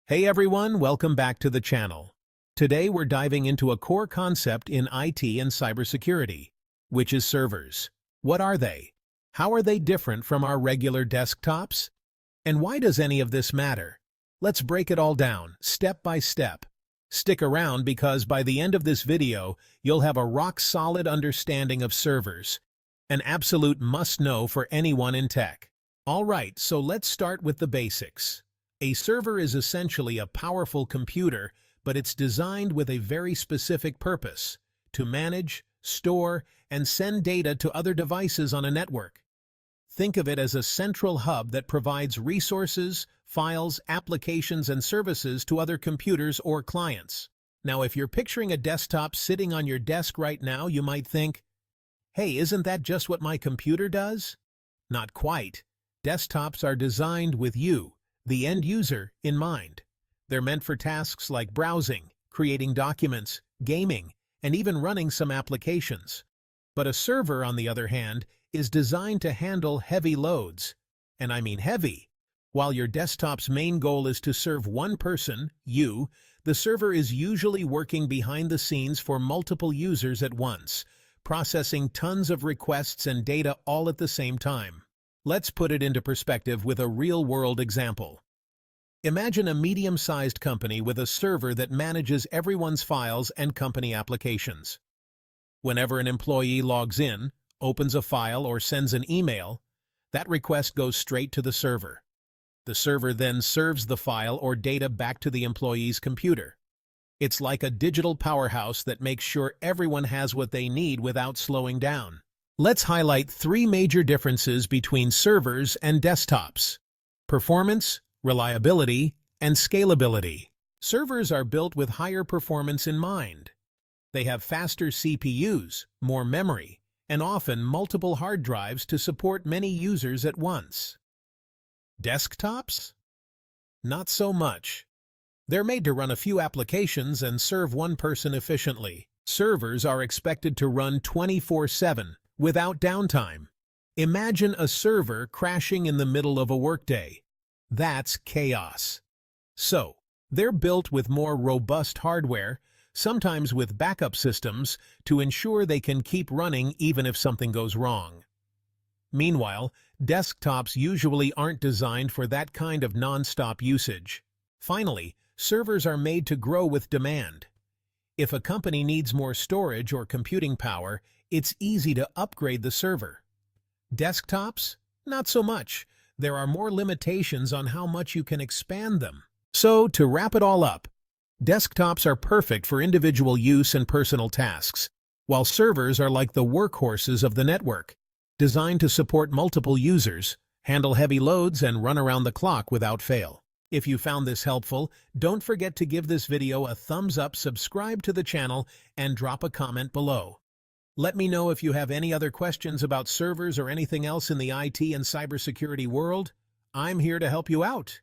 Hey everyone, welcome back to the channel. Today we're diving into a core concept in IT and cybersecurity, which is servers. What are they? How are they different from our regular desktops? And why does any of this matter? Let's break it all down, step by step. Stick around because by the end of this video, you'll have a rock-solid understanding of servers, an absolute must-know for anyone in tech. Alright, so let's start with the basics. A server is essentially a powerful computer, but it's designed with a very specific purpose: to manage, store, and send data to other devices on a network. Think of it as a central hub that provides resources, files, applications, and services to other computers or clients. Now, if you're picturing a desktop sitting on your desk right now, you might think, hey, isn't that just what my computer does? Not quite. Desktops are designed with you, the end user, in mind. They're meant for tasks like browsing, creating documents, gaming, and even running some applications. But a server, on the other hand, is designed to handle heavy loads. And I mean heavy. While your desktop's main goal is to serve one person, you, the server is usually working behind the scenes for multiple users at once, processing tons of requests and data all at the same time. Let's put it into perspective with a real-world example. Imagine a medium-sized company with a server that manages everyone's files and company applications. Whenever an employee logs in, opens a file, or sends an email, that request goes straight to the server. The server then serves the file or data back to the employee's computer. It's like a digital powerhouse that makes sure everyone has what they need without slowing down. Let's highlight three major differences between servers and desktops: performance, reliability, and scalability. Servers are built with higher performance in mind. They have faster CPUs, more memory, and often multiple hard drives to support many users at once. Desktops? Not so much. They're made to run a few applications and serve one person efficiently. Servers are expected to run 24/7, without downtime. Imagine a server crashing in the middle of a workday. That's chaos. So, they're built with more robust hardware, sometimes with backup systems, to ensure they can keep running even if something goes wrong. Meanwhile, desktops usually aren't designed for that kind of non-stop usage. Finally, servers are made to grow with demand. If a company needs more storage or computing power, it's easy to upgrade the server. Desktops? Not so much. There are more limitations on how much you can expand them. So, to wrap it all up, desktops are perfect for individual use and personal tasks, while servers are like the workhorses of the network, designed to support multiple users, handle heavy loads, and run around the clock without fail. If you found this helpful, don't forget to give this video a thumbs up, subscribe to the channel, and drop a comment below. Let me know if you have any other questions about servers or anything else in the IT and cybersecurity world. I'm here to help you out.